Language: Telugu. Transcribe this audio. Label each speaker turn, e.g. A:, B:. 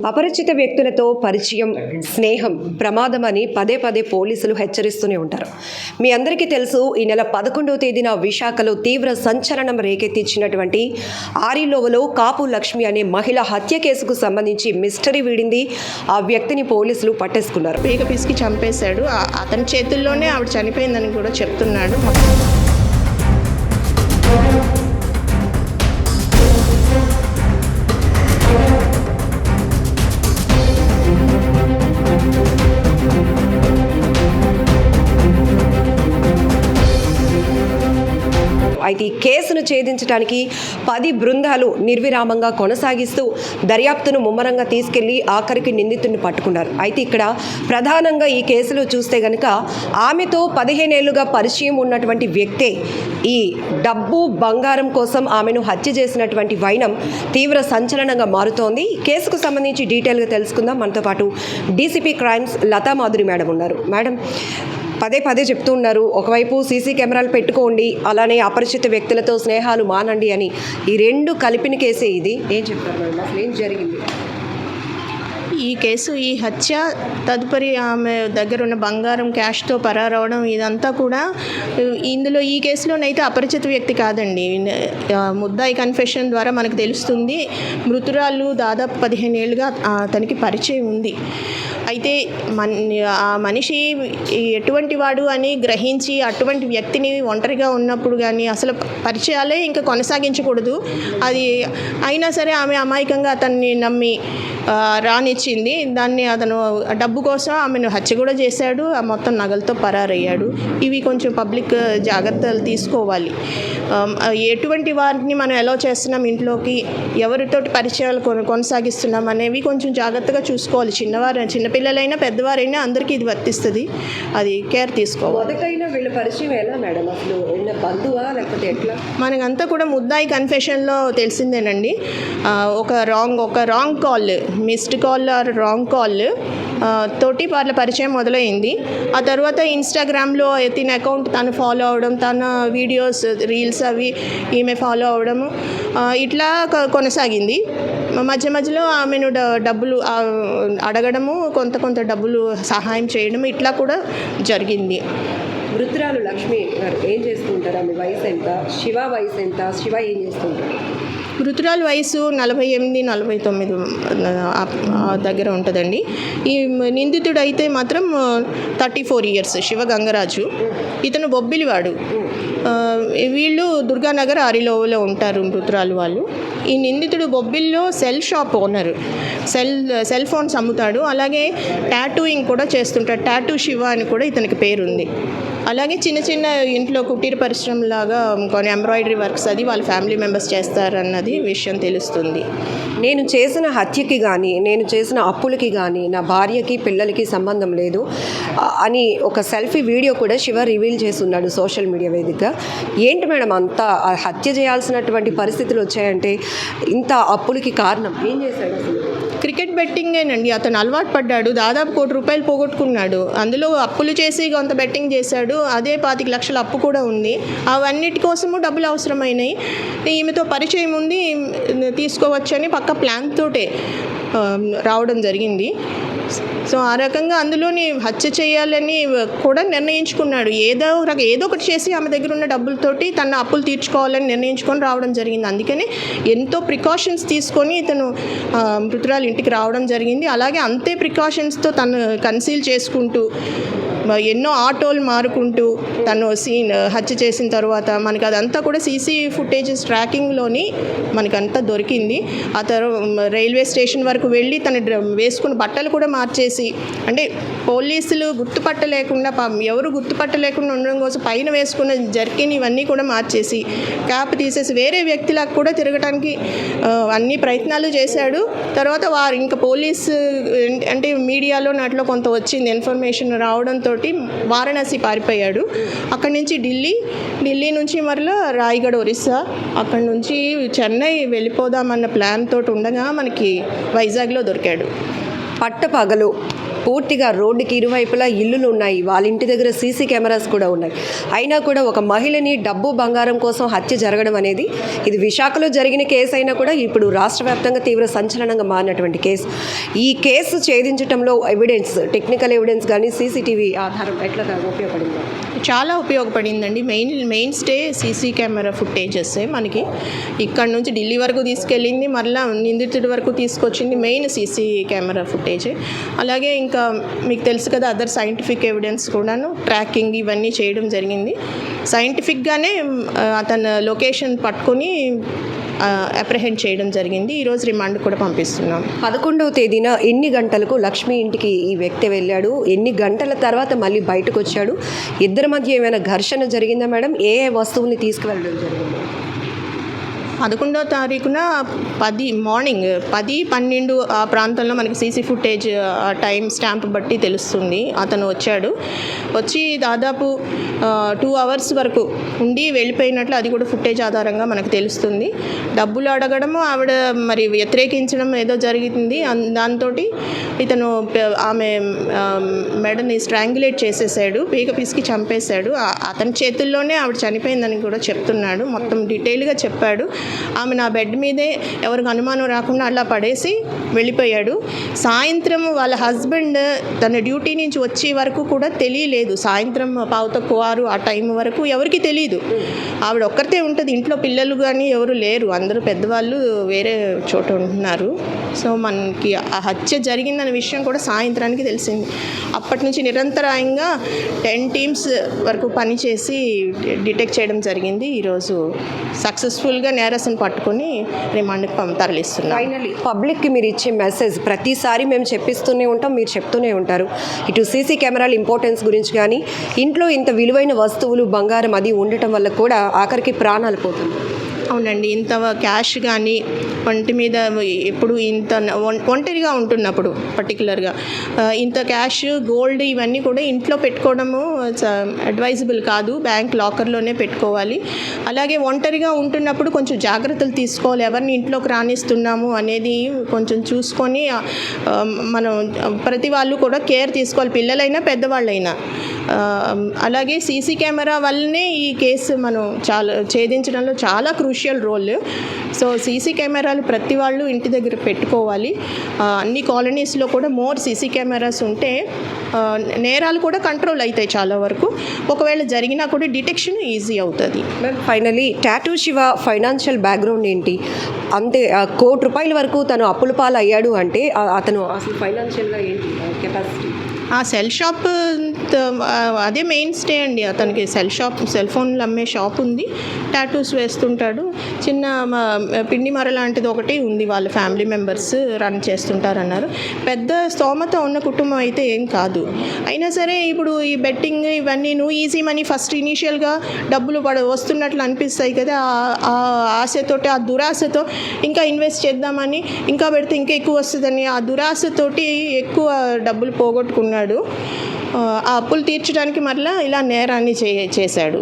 A: అపరిచిత వ్యక్తులతో పరిచయం, స్నేహం ప్రమాదమని పదే పదే పోలీసులు హెచ్చరిస్తూనే ఉంటారు. మీ అందరికీ తెలుసు, ఈ నెల 11వ తేదీన విశాఖలో తీవ్ర సంచలనం రేకెత్తించినటువంటి ఆరిలోవలో కాపు లక్ష్మి అనే మహిళ హత్య కేసుకు సంబంధించి మిస్టరీ వీడింది. ఆ వ్యక్తిని పోలీసులు పట్టేసుకున్నారు.
B: పీక పిసికి చంపేశాడు. అతని చేతుల్లోనే ఆవిడ చనిపోయిందని కూడా చెప్తున్నాడు.
A: అయితే ఈ కేసును ఛేదించడానికి 10 బృందాలు నిర్విరామంగా కొనసాగిస్తూ దర్యాప్తును ముమ్మరంగా తీసుకెళ్లి ఆఖరికి నిందితుడిని పట్టుకున్నారు. అయితే ఇక్కడ ప్రధానంగా ఈ కేసులో చూస్తే గనుక ఆమెతో 15 ఏళ్లుగా పరిచయం ఉన్నటువంటి వ్యక్తే ఈ డబ్బు బంగారం కోసం ఆమెను హత్య చేసినటువంటి వైనం తీవ్ర సంచలనంగా మారుతోంది. ఈ కేసుకు సంబంధించి డీటెయిల్గా తెలుసుకుందాం. మనతో పాటు DCP crimes Latha Madhuri madam ఉన్నారు. మేడం, పదే పదే చెప్తూ ఉన్నారు, ఒకవైపు సీసీ కెమెరాలు పెట్టుకోండి, అలానే అపరిచిత వ్యక్తులతో స్నేహాలు మానండి అని. ఈ రెండు కలిపిన కేసే ఇది. ఏం చెప్తారు మేడం, అసలు ఏం జరిగింది?
B: ఈ కేసు, ఈ హత్య, తదుపరి ఆమె దగ్గర ఉన్న బంగారం క్యాష్తో పరారవడం, ఇదంతా కూడా ఇందులో ఈ కేసులోనైతే అపరిచిత వ్యక్తి కాదండి. ముద్దాయి కన్ఫెషన్ ద్వారా మనకు తెలుస్తుంది, మృతురాలు దాదాపు 15 ఏళ్ళుగా తనకి పరిచయం ఉంది. అయితే ఆ మనిషి ఎటువంటి వాడు అని గ్రహించి అటువంటి వ్యక్తిని ఒంటరిగా ఉన్నప్పుడు కానీ అసలు పరిచయాలే ఇంకా కొనసాగించకూడదు. అది అయినా సరే ఆమె అమాయకంగా అతన్ని నమ్మి రానిచ్చింది. దాన్ని అతను డబ్బు కోసం ఆమెను హత్య కూడా చేశాడు. ఆ మొత్తం నగలతో పరారయ్యాడు. ఇవి కొంచెం పబ్లిక్ జాగ్రత్తలు తీసుకోవాలి. ఎటువంటి వారిని మనం ఎలా చేస్తున్నాం, ఇంట్లోకి ఎవరితోటి పరిచయాలు కొనసాగిస్తున్నాం అనేవి కొంచెం జాగ్రత్తగా చూసుకోవాలి. చిన్నపిల్లలైనా పెద్దవారైనా అందరికీ ఇది వర్తిస్తుంది. అది కేర్ తీసుకోవాలి.
A: మొదటైనా వీళ్ళ పరిచయం ఎలా మేడం, అసలు బంధువా లేకపోతే ఎట్లా?
B: మనకంతా కూడా ముద్దాయి కన్ఫెషన్లో తెలిసిందేనండి. ఒక wrong call, missed call or wrong call తోటి వాళ్ళ పరిచయం మొదలైంది. ఆ తర్వాత ఇన్స్టాగ్రామ్లో తిన అకౌంట్ తను ఫాలో అవడం, తన వీడియోస్, రీల్స్ అవి ఈమె ఫాలో అవడము, ఇట్లా కొనసాగింది. మధ్యలో ఆమెను డబ్బులు అడగడము, కొంత డబ్బులు సహాయం చేయడం, ఇట్లా కూడా జరిగింది.
A: మృతురాలు లక్ష్మి గారు ఏం చేస్తుంటారు? ఆమె వయసు ఎంత? శివ వయసు ఎంత? శివ ఏం చేస్తుంటారు?
B: మృతురాలు వయసు 48-49 దగ్గర ఉంటుందండి. ఈ నిందితుడు అయితే మాత్రం 34 ఇయర్స్, శివ గంగరాజు. ఇతను బొబ్బిలివాడు. వీళ్ళు దుర్గానగర్ ఆరిలోవలో ఉంటారు మృతురాలు వాళ్ళు. ఈ నిందితుడు బొబ్బిల్లో cell shop owner. Cell phones అమ్ముతాడు. అలాగే టాటూయింగ్ కూడా చేస్తుంటాడు. టాటూ శివ అని కూడా ఇతనికి పేరుంది. అలాగే చిన్న ఇంట్లో కుటీర పరిశ్రమలాగా కొన్ని ఎంబ్రాయిడరీ వర్క్స్ అది వాళ్ళ ఫ్యామిలీ మెంబర్స్ చేస్తారన్నది విషయం తెలుస్తుంది.
A: నేను చేసిన హత్యకి కానీ, నేను చేసిన అప్పులకి కానీ నా భార్యకి పిల్లలకి సంబంధం లేదు అని ఒక సెల్ఫీ వీడియో కూడా శివ రివీల్ చేసి ఉన్నాడు సోషల్ మీడియా వేదికగా. ఏంటి మేడం అంత హత్య చేయాల్సినటువంటి పరిస్థితులు వచ్చాయంటే ఇంత అప్పులకి కారణం ఏం చేశాడు? అసలు
B: క్రికెట్ బెట్టింగేనండి. అతను అలవాటు పడ్డాడు. దాదాపు ₹1 కోటి పోగొట్టుకున్నాడు. అందులో అప్పులు చేసి కొంత బెట్టింగ్ చేశాడు. అదే 25 లక్షల అప్పు కూడా ఉంది. అవన్నిటి కోసము డబ్బులు అవసరమైనాయి. ఈమెతో పరిచయం ఉంది, తీసుకోవచ్చని పక్క ప్లాన్ తోటే రావడం జరిగింది. సో ఆ రకంగా అందులోని హత్య చేయాలని కూడా నిర్ణయించుకున్నాడు. ఏదో ఒకటి చేసి ఆమె దగ్గర ఉన్న డబ్బులతోటి తన అప్పులు తీర్చుకోవాలని నిర్ణయించుకొని రావడం జరిగింది. అందుకని ఎంతో ప్రికాషన్స్ తీసుకొని ఇతను మృతురాలు ఇంటికి రావడం జరిగింది. అలాగే అంతే ప్రికాషన్స్తో తను కన్సీల్ చేసుకుంటూ ఎన్నో ఆటోలు మారుకుంటూ తను హత్య చేసిన తర్వాత మనకి అదంతా కూడా సీసీ ఫుటేజెస్ ట్రాకింగ్లోని మనకంతా దొరికింది. ఆ తర్వాత రైల్వే స్టేషన్ వరకు వెళ్ళి తను వేసుకున్న బట్టలు కూడా మార్చేసి, అంటే పోలీసులు గుర్తుపట్టలేకుండా, ఎవరు గుర్తుపట్టలేకుండా ఉండడం కోసం పైన వేసుకున్న జర్కిన్ ఇవన్నీ కూడా మార్చేసి క్యాప్ తీసేసి వేరే వ్యక్తిలాగా కూడా తిరగడానికి అన్ని ప్రయత్నాలు చేశాడు. తర్వాత ఇంకా పోలీసు అంటే మీడియాలో నాట్లో కొంత వచ్చింది ఇన్ఫర్మేషన్ రావడంతో వారణాసి పారిపోయాడు. అక్కడి నుంచి ఢిల్లీ నుంచి మరలా రాయగఢ్, ఒరిస్సా, అక్కడి నుంచి చెన్నై వెళ్ళిపోదామన్న ప్లాన్ తోటి ఉండగా మనకి వైజాగ్లో దొరికాడు.
A: పట్టపగలు పూర్తిగా రోడ్డుకి ఇరువైపులా ఇల్లులు ఉన్నాయి, వాళ్ళ ఇంటి దగ్గర సీసీ కెమెరాస్ కూడా ఉన్నాయి. అయినా కూడా ఒక మహిళని డబ్బు బంగారం కోసం హత్య జరగడం అనేది ఇది విశాఖలో జరిగిన కేసు అయినా కూడా ఇప్పుడు రాష్ట్ర వ్యాప్తంగా తీవ్ర సంచలనంగా మారినటువంటి కేసు. ఈ కేసు ఛేదించడంలో ఎవిడెన్స్, టెక్నికల్ ఎవిడెన్స్ కానీ సీసీటీవీ ఆధారం ఎట్లా ఉపయోగపడింది?
B: చాలా ఉపయోగపడిందండి. Mainstay CC camera footages మనకి ఇక్కడ నుంచి ఢిల్లీ వరకు తీసుకెళ్ళింది, మళ్ళీ నిందితుడి వరకు తీసుకొచ్చింది మెయిన్ సీసీ కెమెరా ఫుటేజ్. అలాగే ఇంకా మీకు తెలుసు కదా, అదర్ సైంటిఫిక్ ఎవిడెన్స్ కూడాను ట్రాకింగ్ ఇవన్నీ చేయడం జరిగింది. సైంటిఫిక్గానే అతను లొకేషన్ పట్టుకొని అప్రహెండ్ చేయడం జరిగింది. ఈరోజు రిమాండ్ కూడా పంపిస్తున్నాం.
A: 11వ తేదీన ఎన్ని గంటలకు లక్ష్మి ఇంటికి ఈ వ్యక్తి వెళ్ళాడు, ఎన్ని గంటల తర్వాత మళ్ళీ బయటకు వచ్చాడు, ఇద్దరి మధ్య ఏమైనా ఘర్షణ జరిగిందా మేడం? ఏ వస్తువుల్ని తీసుకువెళ్ళడం జరిగింది?
B: 11వ తారీఖున మార్నింగ్ 10-12 ఆ ప్రాంతంలో మనకి సీసీ ఫుటేజ్ టైం స్టాంప్ బట్టి తెలుస్తుంది. అతను వచ్చి దాదాపు 2 hours వరకు ఉండి వెళ్ళిపోయినట్లు అది కూడా ఫుటేజ్ ఆధారంగా మనకు తెలుస్తుంది. డబ్బులు అడగడము, ఆవిడ మరి వ్యతిరేకించడం ఏదో జరిగింది. దాంతో ఇతను ఆమె మెడని స్ట్రాంగులేట్ చేసేసాడు, పీక పిసికి చంపేశాడు. అతని చేతుల్లోనే ఆవిడ చనిపోయిందని కూడా చెప్తున్నాడు. మొత్తం డీటెయిల్గా చెప్పాడు. ఆమె నా బెడ్ మీదే ఎవరికి అనుమానం రాకుండా అలా పడేసి వెళ్ళిపోయాడు. సాయంత్రం వాళ్ళ హస్బెండ్ తన డ్యూటీ నుంచి వచ్చే వరకు కూడా తెలియలేదు. సాయంత్రం 5:15 ఆ టైం వరకు ఎవరికి తెలియదు. ఆవిడ ఒక్కరితే ఉంటుంది ఇంట్లో, పిల్లలు కానీ ఎవరు లేరు, అందరూ పెద్దవాళ్ళు వేరే చోట ఉంటున్నారు. సో మనకి ఆ హత్య జరిగిందనే విషయం కూడా సాయంత్రానికి తెలిసింది. అప్పటి నుంచి నిరంతరాయంగా 10 teams వరకు పనిచేసి డిటెక్ట్ చేయడం జరిగింది. ఈరోజు సక్సెస్ఫుల్గా నేరస్తుని పట్టుకొని రిమాండ్కి తరలిస్తున్నాం.
A: ఫైనల్లీ పబ్లిక్కి మీరు ఇచ్చే మెసేజ్, ప్రతిసారి మేము చెప్పిస్తూనే ఉంటాం, మీరు చెప్తూనే ఉంటారు, ఇటు సీసీ కెమెరాల ఇంపార్టెన్స్ గురించి కానీ, ఇంట్లో ఇంత విలువైన వస్తువులు బంగారం అది ఉండటం వల్ల కూడా ఆఖరికి ప్రాణాలు పోతుంది.
B: అవునండి, ఇంత క్యాష్ కానీ ఒంటి మీద ఎప్పుడు ఇంత ఒంటరిగా ఉంటున్నప్పుడు పర్టికులర్గా ఇంత క్యాష్, గోల్డ్ ఇవన్నీ కూడా ఇంట్లో పెట్టుకోవడము అడ్వైజబుల్ కాదు. బ్యాంక్ లాకర్లోనే పెట్టుకోవాలి. అలాగే ఒంటరిగా ఉంటున్నప్పుడు కొంచెం జాగ్రత్తలు తీసుకోవాలి. ఎవరిని ఇంట్లోకి రానిస్తున్నాము అనేది కొంచెం చూసుకొని మనం ప్రతి వాళ్ళు కూడా కేర్ తీసుకోవాలి, పిల్లలైనా పెద్దవాళ్ళైనా. అలాగే సీసీ కెమెరా వల్లనే ఈ కేసు మనం ఛేదించడంలో చాలా క్రూషియల్ రోల్. సో సీసీ కెమెరాలు ప్రతి వాళ్ళు ఇంటి దగ్గర పెట్టుకోవాలి. అన్ని కాలనీస్లో కూడా మోర్ సీసీ కెమెరాస్ ఉంటే నేరాలు కూడా కంట్రోల్ అవుతాయి చాలా వరకు. ఒకవేళ జరిగినా కూడా డిటెక్షన్ ఈజీ అవుతుంది.
A: Finally tattoo Shiva financial background ఏంటి? అంతే ₹1,00,00,000 వరకు తను అప్పుల పాలు అయ్యాడు అంటే అతను అసలు ఫైనాన్షియల్గా ఏంటి కెపాసిటీ?
B: ఆ సెల్ షాప్ అదే మెయిన్ స్టే అండి. అతనికి సెల్ ఫోన్లు అమ్మే షాప్ ఉంది, టాటూస్ వేస్తుంటాడు. చిన్న పిండి మర లాంటిది ఒకటి ఉంది, వాళ్ళ ఫ్యామిలీ మెంబర్స్ రన్ చేస్తుంటారన్నారు. పెద్ద స్తోమత ఉన్న కుటుంబం అయితే ఏం కాదు. అయినా సరే ఇప్పుడు ఈ బెట్టింగ్ ఇవన్నీ ఈజీ మనీ ఫస్ట్ ఇనీషియల్గా డబ్బులు వస్తున్నట్లు అనిపిస్తాయి కదా, ఆ ఆశతోటి, ఆ దురాశతో ఇంకా ఇన్వెస్ట్ చేద్దామని, ఇంకా పెడితే ఇంకా ఎక్కువ వస్తుందని ఆ దురాశతోటి ఎక్కువ డబ్బులు పోగొట్టుకున్నాడు. ఆ అప్పులు తీర్చడానికి మరలా ఇలా నేరాన్ని చేశాడు.